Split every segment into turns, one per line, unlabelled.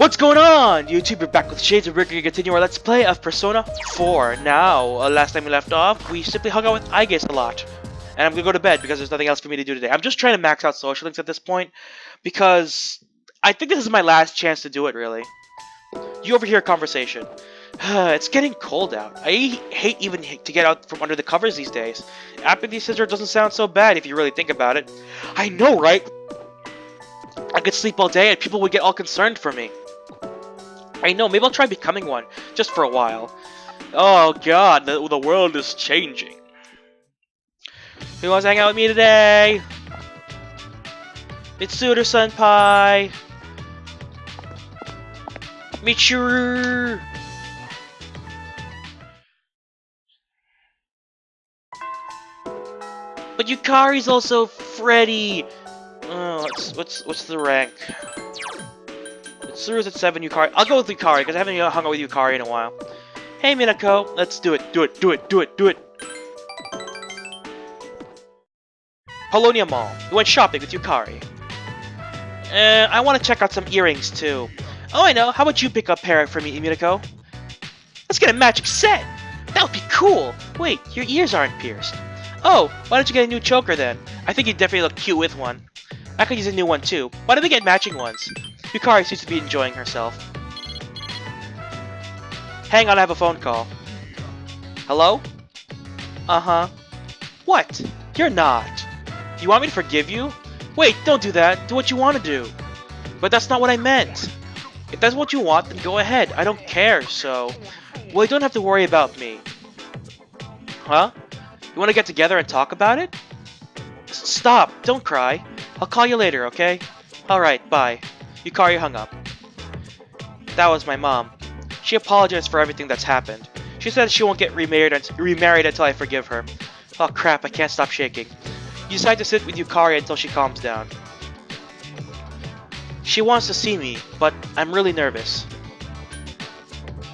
What's going on, YouTube? We're back with Shades, and we're going to continue our Let's Play of Persona 4. Now, last time we left off, we simply hung out with Aigis a lot. And I'm going to go to bed because there's nothing else for me to do today. I'm just trying to max out social links at this point, because I think this is my last chance to do it, really. You overhear a conversation. It's getting cold out. I hate even to get out from under the covers these days. Apathy Scissor doesn't sound so bad if you really think about it. I know, right? I could sleep all day and people would get all concerned for me. I know, maybe I'll try becoming one, just for a while. Oh god, the world is changing. Who wants to hang out with me today? Mitsuru Senpai! Michiru! But Yukari's also Freddy! What's the rank? Mitsuru's at 7, Yukari. I'll go with Yukari, because I haven't hung out with Yukari in a while. Hey Minako, let's do it. Polonia Mall. We went shopping with Yukari. I want to check out some earrings too. Oh, I know. How about you pick up a pair for me, Minako? Let's get a magic set! That would be cool! Wait, your ears aren't pierced. Oh, why don't you get a new choker then? I think you'd definitely look cute with one. I could use a new one too. Why don't we get matching ones? Yukari seems to be enjoying herself. Hang on, I have a phone call. Hello? Uh-huh. What? You're not. You want me to forgive you? Wait, don't do that. Do what you want to do. But that's not what I meant. If that's what you want, then go ahead. I don't care, so... Well, you don't have to worry about me. Huh? You want to get together and talk about it? Stop! Don't cry. I'll call you later, okay? Alright, bye. Yukari hung up. That was my mom. She apologized for everything that's happened. She said she won't get remarried until I forgive her. Oh crap, I can't stop shaking. You decide to sit with Yukari until she calms down. She wants to see me, but I'm really nervous.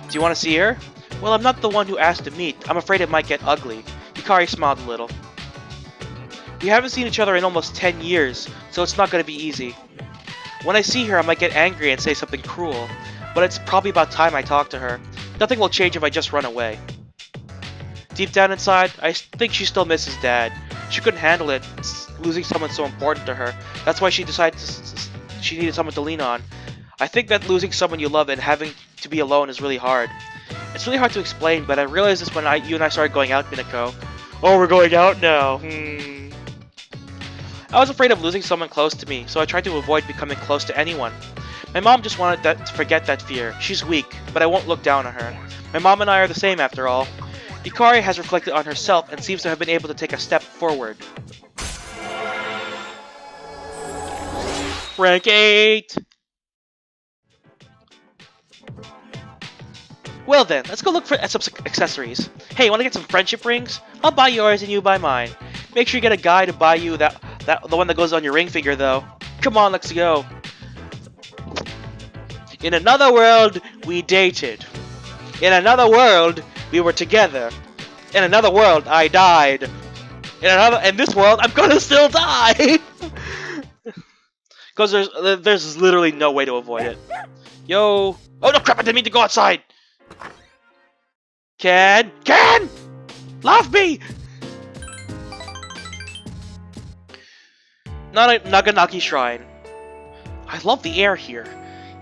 Do you want to see her? Well, I'm not the one who asked to meet. I'm afraid it might get ugly. Yukari smiled a little. We haven't seen each other in almost 10 years, so it's not going to be easy. When I see her, I might get angry and say something cruel, but it's probably about time I talk to her. Nothing will change if I just run away. Deep down inside, I think she still misses Dad. She couldn't handle it, losing someone so important to her. That's why she decided she needed someone to lean on. I think that losing someone you love and having to be alone is really hard. It's really hard to explain, but I realized this when you and I started going out, Minako. Oh, we're going out now. I was afraid of losing someone close to me, so I tried to avoid becoming close to anyone. My mom just wanted to forget that fear. She's weak, but I won't look down on her. My mom and I are the same after all. Yukari has reflected on herself and seems to have been able to take a step forward. Rank 8! Well then, let's go look at some accessories. Hey, wanna get some friendship rings? I'll buy yours and you buy mine. Make sure you get a guy to buy you the one that goes on your ring finger though. Come on, let's go. In another world, we dated. In another world, we were together. In another world, I died. In this world, I'm gonna still die. Because there's literally no way to avoid it. Yo. Oh no crap, I didn't mean to go outside. Ken! Love me! Naganaki Shrine. I love the air here.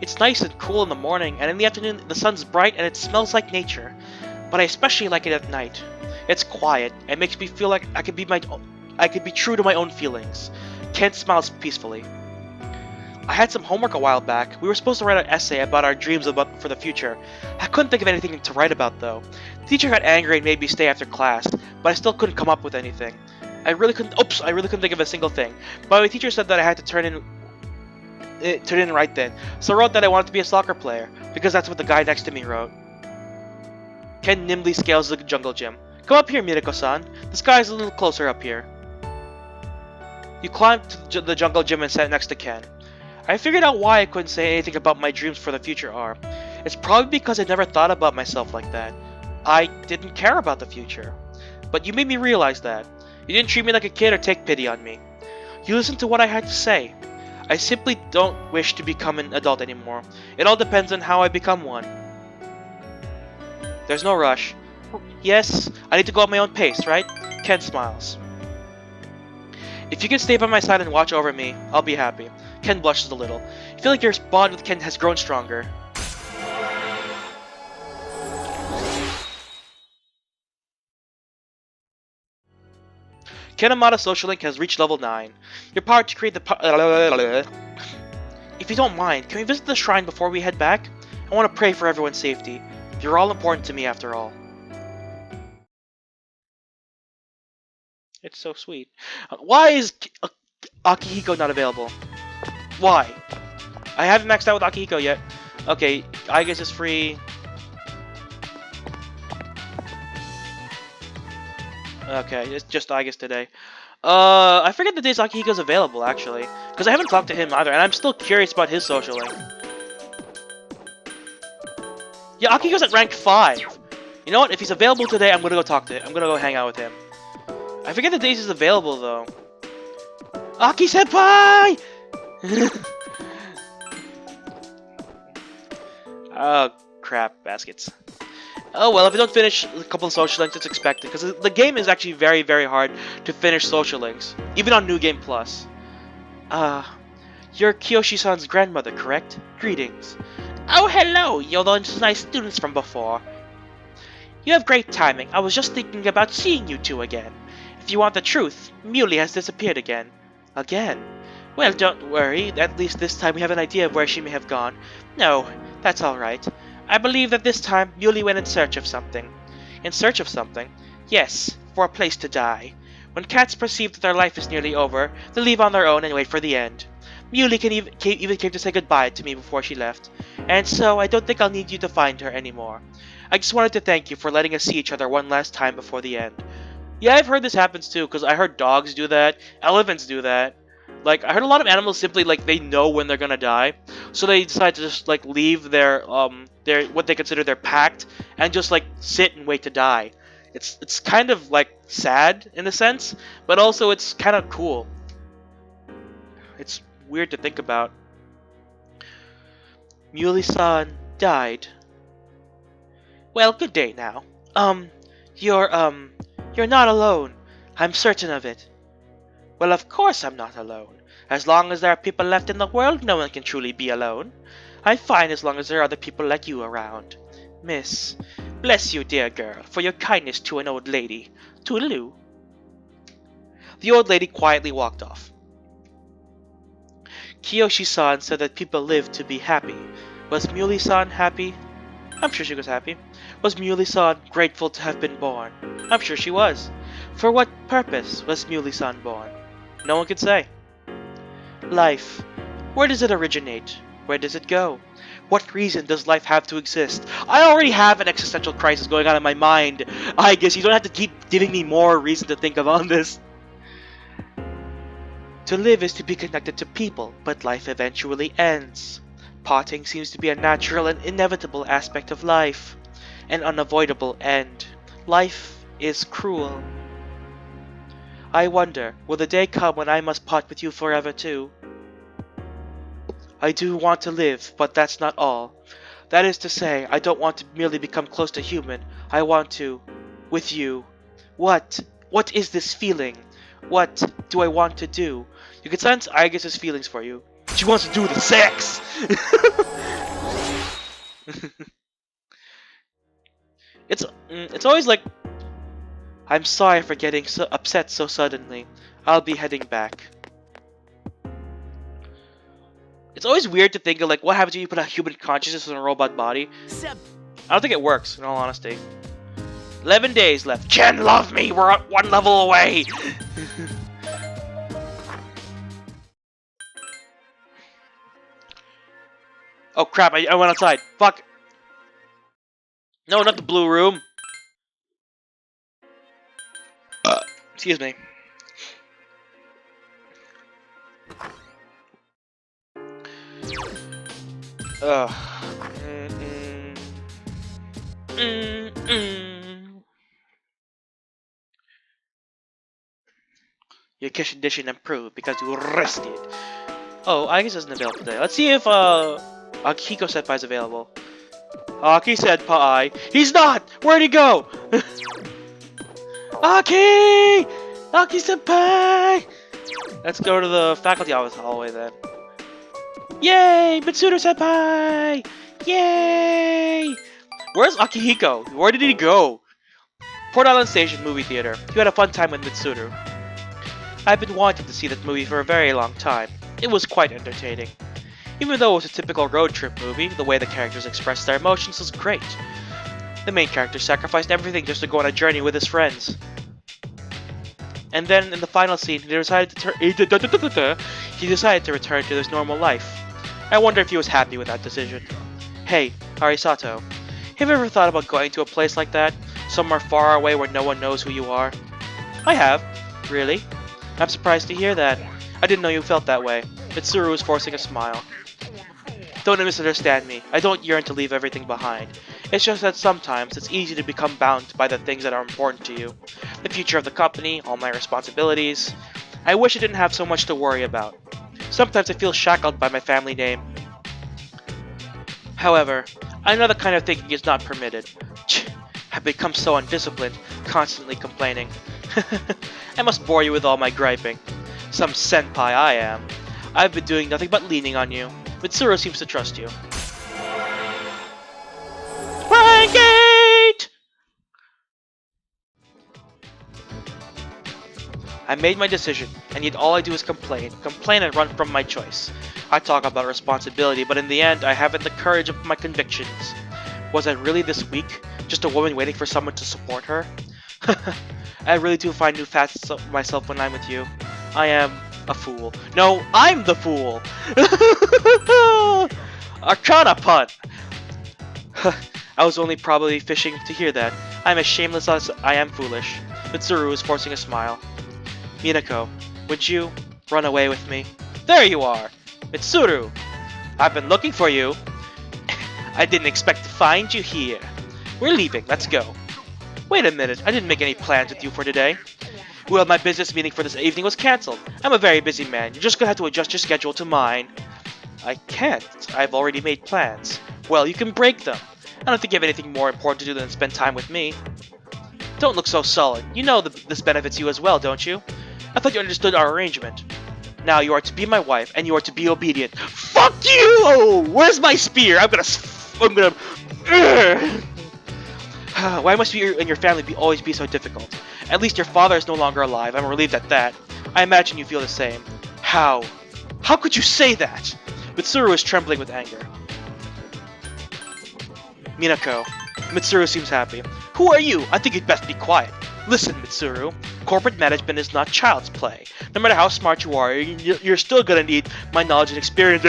It's nice and cool in the morning, and in the afternoon the sun's bright and it smells like nature. But I especially like it at night. It's quiet and makes me feel like I could be true to my own feelings. Ken smiles peacefully. I had some homework a while back. We were supposed to write an essay about our dreams for the future. I couldn't think of anything to write about though. The teacher got angry and made me stay after class, but I still couldn't come up with anything. I really couldn't think of a single thing. But my teacher said that I had to turn in right then. So I wrote that I wanted to be a soccer player, because that's what the guy next to me wrote. Ken nimbly scales the jungle gym. Come up here, Minako-san. The sky is a little closer up here. You climbed to the jungle gym and sat next to Ken. I figured out why I couldn't say anything about my dreams for the future are. It's probably because I never thought about myself like that. I didn't care about the future. But you made me realize that. You didn't treat me like a kid or take pity on me. You listened to what I had to say. I simply don't wish to become an adult anymore. It all depends on how I become one. There's no rush. Yes, I need to go at my own pace, right? Ken smiles. If you can stay by my side and watch over me, I'll be happy. Ken blushes a little. I feel like your bond with Ken has grown stronger. Ken Amada Social Link has reached level 9. Your power to create the If you don't mind, can we visit the shrine before we head back? I want to pray for everyone's safety. You're all important to me after all. It's so sweet. Why is Akihiko not available? Why? I haven't maxed out with Akihiko yet. Okay, Aigis is free. Okay, it's just Aigis today. I forget the days Akihiko's available, actually. Because I haven't talked to him either, and I'm still curious about his social link. Yeah, Akihiko's at rank 5. You know what? If he's available today, I'm gonna go talk to him. I'm gonna go hang out with him. I forget the days he's available, though. Aki-senpai! Oh, crap. Baskets. Oh, well, if I don't finish a couple of social links, it's expected. Because the game is actually very, very hard to finish social links. Even on New Game Plus. You're Kiyoshi-san's grandmother, correct? Greetings. Oh, hello! You're those nice students from before. You have great timing. I was just thinking about seeing you two again. If you want the truth, Muley has disappeared again. Again? Well, don't worry. At least this time we have an idea of where she may have gone. No, that's alright. I believe that this time Muley went in search of something. In search of something? Yes, for a place to die. When cats perceive that their life is nearly over, they leave on their own and wait for the end. Muley even came to say goodbye to me before she left. And so, I don't think I'll need you to find her anymore. I just wanted to thank you for letting us see each other one last time before the end. Yeah, I've heard this happens too, because I heard dogs do that, elephants do that. Like, I heard a lot of animals simply, like, they know when they're gonna die, so they decide to just, like, leave their what they consider their pact, and just, like, sit and wait to die. It's kind of, like, sad, in a sense, but also it's kind of cool. It's weird to think about. Muley-san died. Well, good day now. You're, you're not alone. I'm certain of it. Well, of course I'm not alone. As long as there are people left in the world, no one can truly be alone. I'm fine as long as there are other people like you around. Miss, bless you, dear girl, for your kindness to an old lady. Toodaloo. The old lady quietly walked off. Kiyoshi-san said that people live to be happy. Was Muley-san happy? I'm sure she was happy. Was Muley-san grateful to have been born? I'm sure she was. For what purpose was Muley-san born? No one could say. Life. Where does it originate? Where does it go? What reason does life have to exist? I already have an existential crisis going on in my mind. I guess you don't have to keep giving me more reason to think of on this. To live is to be connected to people, but life eventually ends. Parting seems to be a natural and inevitable aspect of life. An unavoidable end. Life is cruel. I wonder, will the day come when I must part with you forever too? I do want to live, but that's not all. That is to say, I don't want to merely become close to human. I want to... with you. What? What is this feeling? What do I want to do? You can sense Aigis' feelings for you. She wants to do the sex! It's always like... I'm sorry for getting so upset so suddenly. I'll be heading back. It's always weird to think of like what happens when you put a human consciousness in a robot body. I don't think it works, in all honesty. 11 days left. Ken, love me! We're at 1 level away! Oh crap, I went outside. Fuck. No, not the blue room. Excuse me. Ugh. Your condition improved because you rested. Oh, Aigis isn't available today. Let's see if Akihiko Senpai is available. Aki Senpai! He's not! Where'd he go? Aki! Aki Senpai! Let's go to the faculty office hallway then. Yay! Mitsuru Senpai! Yay! Where's Akihiko? Where did he go? Port Island Station Movie Theater. You had a fun time with Mitsuru. I've been wanting to see that movie for a very long time. It was quite entertaining. Even though it was a typical road trip movie, the way the characters expressed their emotions was great. The main character sacrificed everything just to go on a journey with his friends. And then in the final scene, he decided to return to his normal life. I wonder if he was happy with that decision. Hey, Arisato, have you ever thought about going to a place like that? Somewhere far away where no one knows who you are? I have. Really? I'm surprised to hear that. I didn't know you felt that way. Mitsuru was forcing a smile. Don't misunderstand me. I don't yearn to leave everything behind. It's just that sometimes it's easy to become bound by the things that are important to you. The future of the company, all my responsibilities. I wish I didn't have so much to worry about. Sometimes I feel shackled by my family name. However, I know that kind of thinking is not permitted. I've become so undisciplined, constantly complaining. I must bore you with all my griping. Some senpai I am. I've been doing nothing but leaning on you. Mitsuru seems to trust you. Gate! I made my decision, and yet all I do is complain. Complain and run from my choice. I talk about responsibility, but in the end, I haven't the courage of my convictions. Was I really this weak? Just a woman waiting for someone to support her? I really do find new facets of myself when I'm with you. I am a fool. No, I'm the fool! Arcana pun! I was only probably fishing to hear that. I'm as shameless as I am foolish. Mitsuru is forcing a smile. Minako, would you run away with me? There you are! Mitsuru! I've been looking for you. I didn't expect to find you here. We're leaving, let's go. Wait a minute, I didn't make any plans with you for today. Well, my business meeting for this evening was cancelled. I'm a very busy man. You're just gonna have to adjust your schedule to mine. I can't. I've already made plans. Well, you can break them. I don't think you have anything more important to do than spend time with me. Don't look so sullen. You know this benefits you as well, don't you? I thought you understood our arrangement. Now you are to be my wife, and you are to be obedient. Fuck you! Oh, where's my spear? I'm gonna... Why must you and your family always be so difficult? At least your father is no longer alive. I'm relieved at that. I imagine you feel the same. How? How could you say that? Mitsuru is trembling with anger. Minako. Mitsuru seems happy. Who are you? I think you'd best be quiet. Listen, Mitsuru. Corporate management is not child's play. No matter how smart you are, you're still gonna need my knowledge and experience.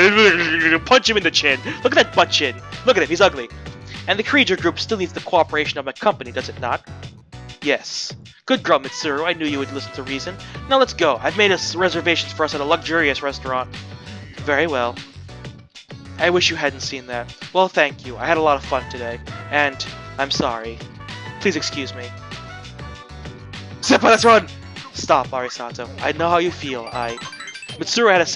Punch him in the chin. Look at that butt chin. Look at him, he's ugly. And the Creature Group still needs the cooperation of my company, does it not? Yes. Good girl, Mitsuru. I knew you would listen to reason. Now let's go. I've made us reservations for us at a luxurious restaurant. Very well. I wish you hadn't seen that. Well, thank you. I had a lot of fun today. And I'm sorry. Please excuse me. Senpai, let's run! Stop, Arisato. I know how you feel. Mitsuru has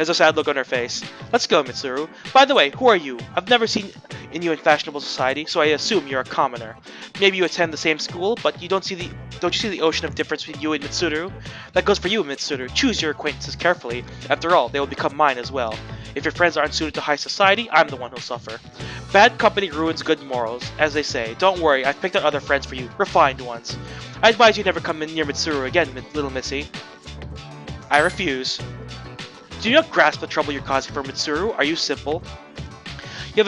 a sad look on her face. Let's go, Mitsuru. By the way, who are you? I've never seen you in fashionable society, so I assume you're a commoner. Maybe you attend the same school, but don't you see the ocean of difference between you and Mitsuru? That goes for you, Mitsuru. Choose your acquaintances carefully. After all, they will become mine as well. If your friends aren't suited to high society, I'm the one who'll suffer. Bad company ruins good morals, as they say. Don't worry, I've picked out other friends for you, refined ones. I advise you never come in near Mitsuru again, little missy. I refuse. Do you not grasp the trouble you're causing for Mitsuru? Are you simple? You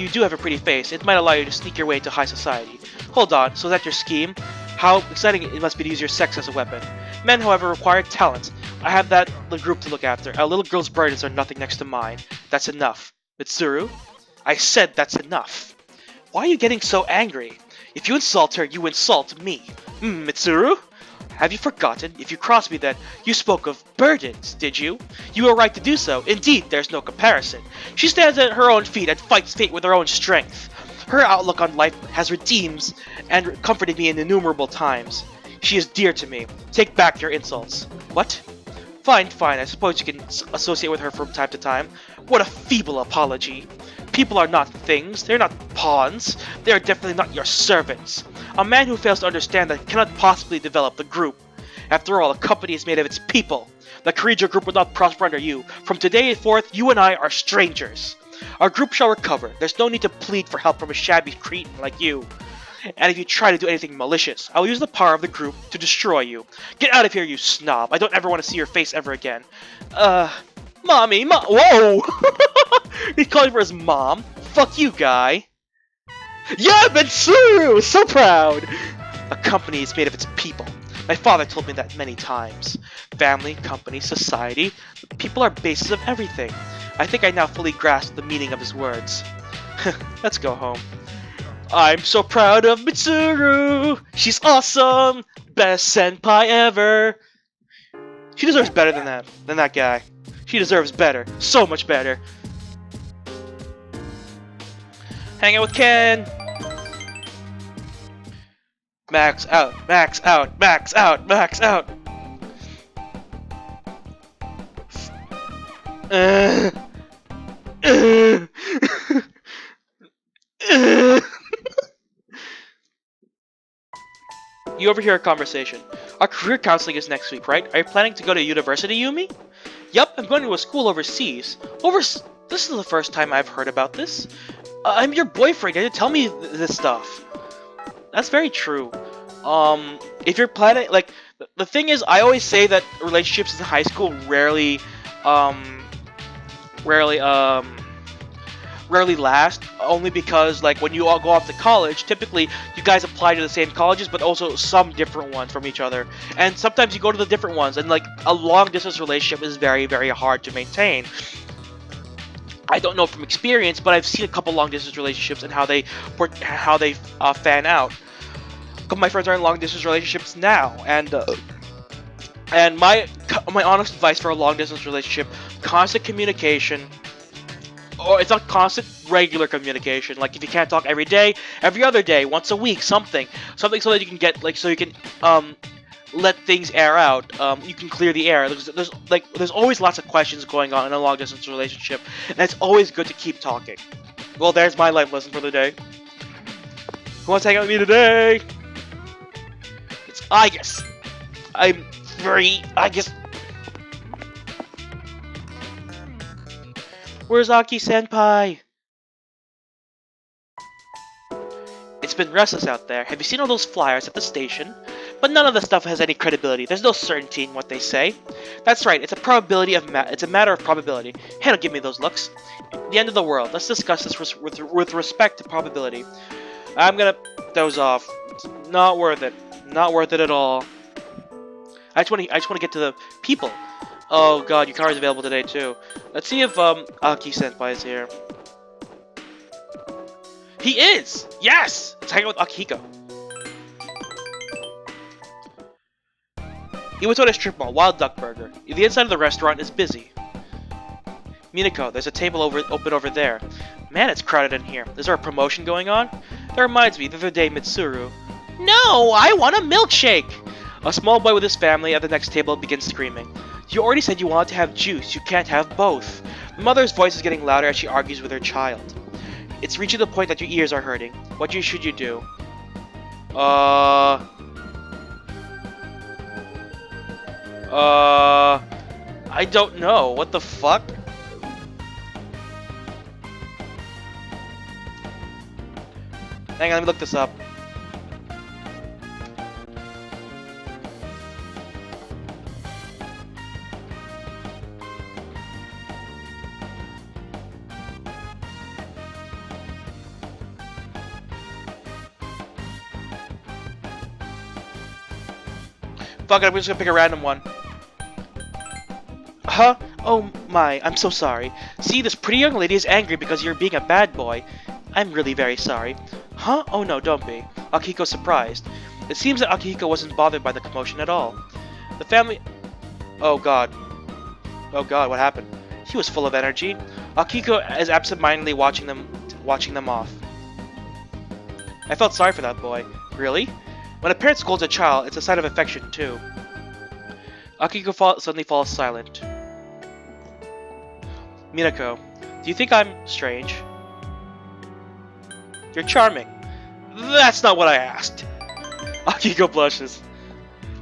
do have a pretty face. It might allow you to sneak your way into high society. Hold on, so is that your scheme? How exciting it must be to use your sex as a weapon. Men, however, require talent. I have the group to look after. A little girl's burdens are nothing next to mine. That's enough. Mitsuru? I said that's enough. Why are you getting so angry? If you insult her, you insult me. Mitsuru? Have you forgotten? If you cross me then, you spoke of burdens, did you? You were right to do so. Indeed, there's no comparison. She stands at her own feet and fights fate with her own strength. Her outlook on life has redeemed and comforted me in innumerable times. She is dear to me. Take back your insults. What? Fine, fine, I suppose you can associate with her from time to time. What a feeble apology. People are not things, they're not pawns, they are definitely not your servants. A man who fails to understand that cannot possibly develop the group. After all, a company is made of its people. The Kirijo group will not prosper under you. From today forth, you and I are strangers. Our group shall recover. There's no need to plead for help from a shabby cretin like you. And if you try to do anything malicious, I will use the power of the group to destroy you. Get out of here, you snob. I don't ever want to see your face ever again. Mommy, whoa! He's calling for his mom. Fuck you, guy. Yeah, Mitsuru! So proud! A company is made of its people. My father told me that many times. Family, company, society, people are bases of everything. I think I now fully grasp the meaning of his words. Let's go home. I'm so proud of Mitsuru! She's awesome! Best senpai ever! She deserves better than that guy. She deserves better. So much better. Hang out with Ken! Max out, max out, max out, max out! You overhear a conversation. Our career counseling is next week, right? Are you planning to go to university, Yumi? Yup, I'm going to a school overseas. This is the first time I've heard about this. I'm your boyfriend, you didn't tell me this stuff. That's very true. If you're planning, like, the thing is, I always say that relationships in high school rarely last, only because, like, when you all go off to college, typically you guys apply to the same colleges, but also some different ones from each other. And sometimes you go to the different ones, and, like, a long-distance relationship is very, very hard to maintain. I don't know from experience, but I've seen a couple long-distance relationships and how they fan out. A couple of my friends are in long-distance relationships now, and my honest advice for a long-distance relationship: constant communication. Or it's not constant, regular communication. Like, if you can't talk every day, every other day, once a week, something so that you can get, like, so you can let things air out. You can clear the air. There's always lots of questions going on in a long distance relationship, and it's always good to keep talking. Well, there's my life lesson for the day. Who wants to hang out with me today? It's Aigis. I'm free. Aigis. Where's Aki-senpai? It's been restless out there. Have you seen all those flyers at the station? But none of the stuff has any credibility. There's no certainty in what they say. That's right. It's a matter of probability. Hey, don't give me those looks. The end of the world. Let's discuss this with respect to probability. I'm gonna doze off. It's not worth it. Not worth it at all. I just want to get to the people. Oh god, your car is available today too. Let's see if Aki-senpai is here. He is! Yes! Let's hang out with Akihiko. He went to a strip mall, Wild Duck Burger. The inside of the restaurant is busy. Minako, there's a table open over there. Man, it's crowded in here. Is there a promotion going on? That reminds me, the other day, Mitsuru. No, I want a milkshake! A small boy with his family at the next table begins screaming. You already said you wanted to have juice. You can't have both. The mother's voice is getting louder as she argues with her child. It's reaching the point that your ears are hurting. What should you do? I don't know. What the fuck? Hang on, let me look this up. Fuck it, I'm just gonna pick a random one. Huh? Oh my, I'm so sorry. See, this pretty young lady is angry because you're being a bad boy. I'm really very sorry. Huh? Oh no, don't be. Akihiko's surprised. It seems that Akihiko wasn't bothered by the commotion at all. The family... Oh god. Oh god, what happened? He was full of energy. Akihiko is absent-mindedly watching them off. I felt sorry for that boy. Really? When a parent scolds a child, it's a sign of affection, too. Suddenly falls silent. Minako, do you think I'm strange? You're charming. That's not what I asked. Akiko blushes.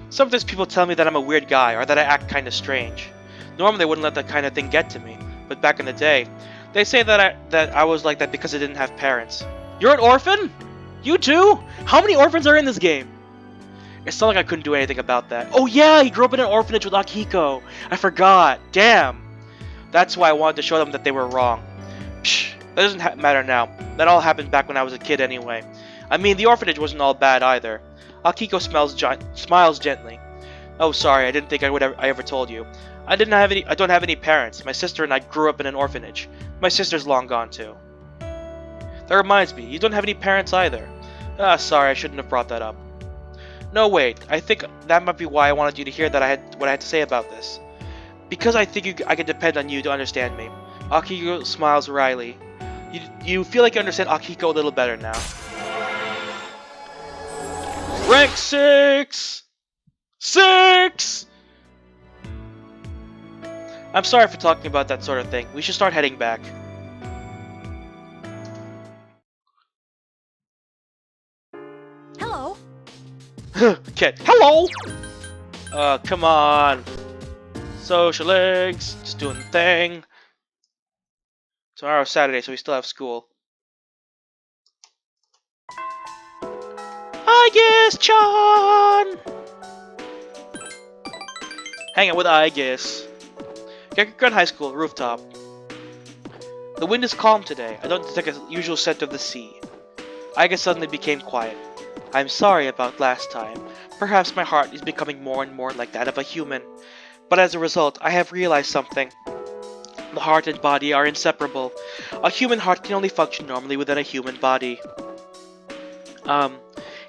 Sometimes people tell me that I'm a weird guy or that I act kinda strange. Normally they wouldn't let that kind of thing get to me, but back in the day, they say that I was like that because I didn't have parents. You're an orphan? You too? How many orphans are in this game? It's not like I couldn't do anything about that. Oh yeah, he grew up in an orphanage with Akiko. I forgot. Damn. That's why I wanted to show them that they were wrong. Psh, that doesn't matter now. That all happened back when I was a kid anyway. I mean, the orphanage wasn't all bad either. Akiko smiles gently. Oh, sorry, I didn't think I ever told you. I don't have any parents. My sister and I grew up in an orphanage. My sister's long gone too. That reminds me, you don't have any parents either. Ah, sorry, I shouldn't have brought that up. No, wait, I think that might be why I wanted you to hear that what I had to say about this. Because I think I can depend on you to understand me. Akiko smiles wryly. You feel like you understand Akiko a little better now. Rank 6! 6! I'm sorry for talking about that sort of thing. We should start heading back.
Hello.
Kid, hello! Come on. Social legs, just doing the thing. Tomorrow's Saturday, so we still have school. Aigis-chan! Hang out with Aigis. Gekkokan High School, rooftop. The wind is calm today. I don't detect a usual scent of the sea. Aigis suddenly became quiet. I'm sorry about last time. Perhaps my heart is becoming more and more like that of a human. But as a result, I have realized something. The heart and body are inseparable. A human heart can only function normally within a human body. Have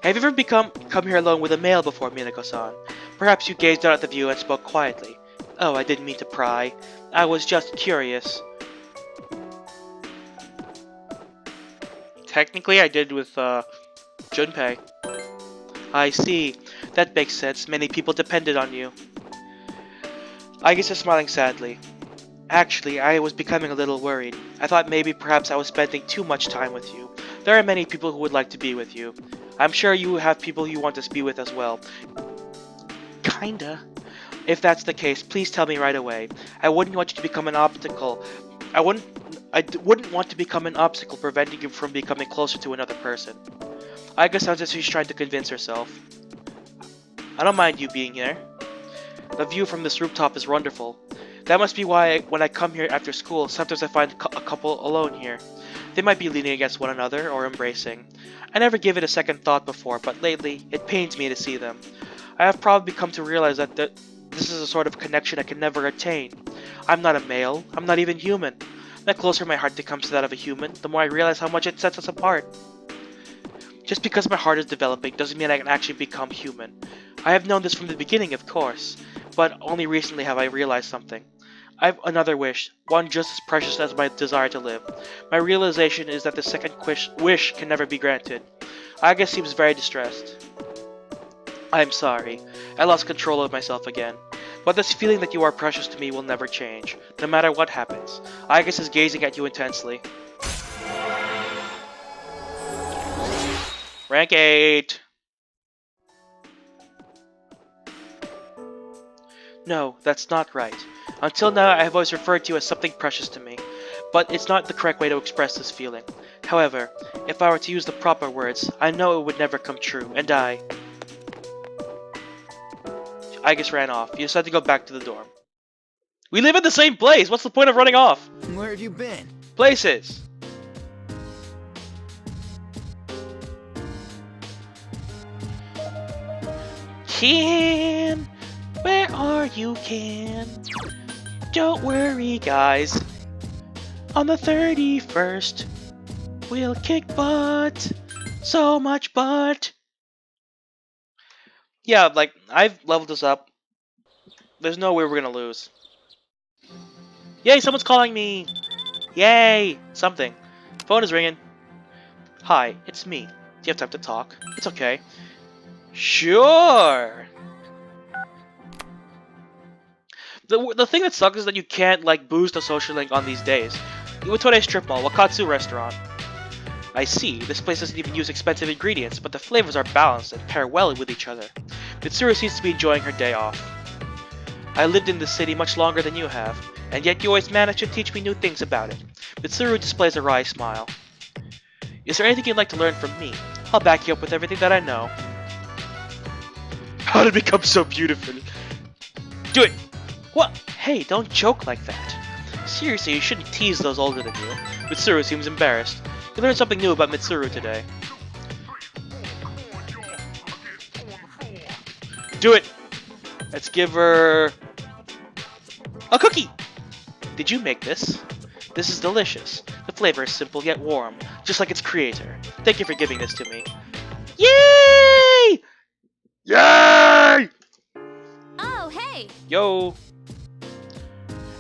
you ever come here alone with a male before, Minako-san? Perhaps you gazed out at the view and spoke quietly. Oh, I didn't mean to pry. I was just curious. Technically, I did with, Junpei. I see. That makes sense. Many people depended on you. Aigis is smiling sadly. Actually, I was becoming a little worried. I thought maybe perhaps I was spending too much time with you. There are many people who would like to be with you. I'm sure you have people you want to be with as well. Kinda. If that's the case, please tell me right away. I wouldn't want you to become an obstacle. I wouldn't want to become an obstacle preventing you from becoming closer to another person. Aigis sounds as if she's trying to convince herself. I don't mind you being here. The view from this rooftop is wonderful. That must be why when I come here after school, sometimes I find a couple alone here. They might be leaning against one another or embracing. I never gave it a second thought before, but lately, it pains me to see them. I have probably come to realize that this is a sort of connection I can never attain. I'm not a male. I'm not even human. The closer my heart becomes to that of a human, the more I realize how much it sets us apart. Just because my heart is developing doesn't mean I can actually become human. I have known this from the beginning, of course, but only recently have I realized something. I have another wish, one just as precious as my desire to live. My realization is that the second wish can never be granted. Aigis seems very distressed. I'm sorry. I lost control of myself again. But this feeling that you are precious to me will never change, no matter what happens. Aigis is gazing at you intensely. Rank 8! No, that's not right. Until now, I have always referred to you as something precious to me, but it's not the correct way to express this feeling. However, if I were to use the proper words, I know it would never come true, and Aigis ran off. He decided to go back to the dorm. We live in the same place! What's the point of running off?
Where have you been?
Places! Ken! Where are you, Ken? Don't worry, guys. On the 31st, we'll kick butt. So much butt. Yeah, like, I've leveled this up. There's no way we're gonna lose. Yay, someone's calling me! Yay! Something. Phone is ringing. Hi, it's me. Do you have time to talk? It's okay. Sure! The thing that sucks is that you can't like boost a social link on these days. Iwatore Strip Mall, Wakatsu Restaurant. I see, this place doesn't even use expensive ingredients, but the flavors are balanced and pair well with each other. Mitsuru seems to be enjoying her day off. I lived in this city much longer than you have, and yet you always manage to teach me new things about it. Mitsuru displays a wry smile. Is there anything you'd like to learn from me? I'll back you up with everything that I know. How did it become so beautiful? Do it! What? Hey, don't joke like that. Seriously, you shouldn't tease those older than you. Mitsuru seems embarrassed. You learned something new about Mitsuru today. Do it! Let's give her a cookie! Did you make this? This is delicious. The flavor is simple yet warm, just like its creator. Thank you for giving this to me. Yay! Yay!
Oh, hey!
Yo.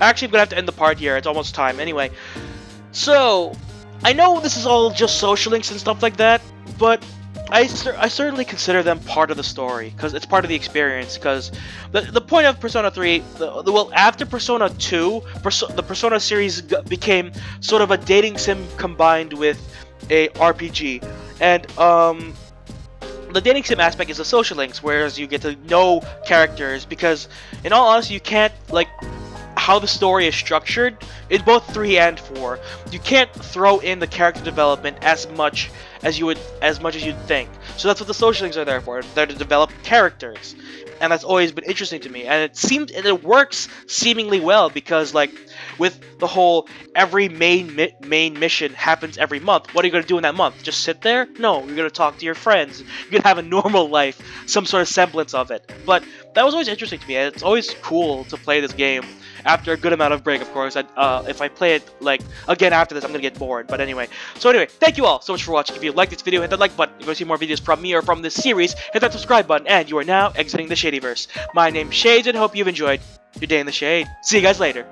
Actually, I'm gonna have to end the part here. It's almost time. Anyway, so I know this is all just social links and stuff like that, but I certainly consider them part of the story because it's part of the experience. Because the point of Persona 3, well, after Persona 2, the Persona series became sort of a dating sim combined with a RPG, and the dating sim aspect is the social links, whereas you get to know characters. Because in all honesty, you can't like how the story is structured in both 3 and 4. You can't throw in the character development as much as you'd think. So that's what the social links are there for. They're to develop characters, and that's always been interesting to me. And it works seemingly well because like with the whole every main mission happens every month. What are you gonna do in that month? Just sit there? No, you're gonna talk to your friends. You're gonna have a normal life, some sort of semblance of it. But that was always interesting to me, and it's always cool to play this game after a good amount of break, of course. If I play it like again after this, I'm gonna get bored. But anyway, so anyway, thank you all so much for watching. If you liked this video, hit that like button. If you want to see more videos from me or from this series, hit that subscribe button. And you are now exiting the Shadyverse. My name's Shades, and hope you've enjoyed your day in the shade. See you guys later.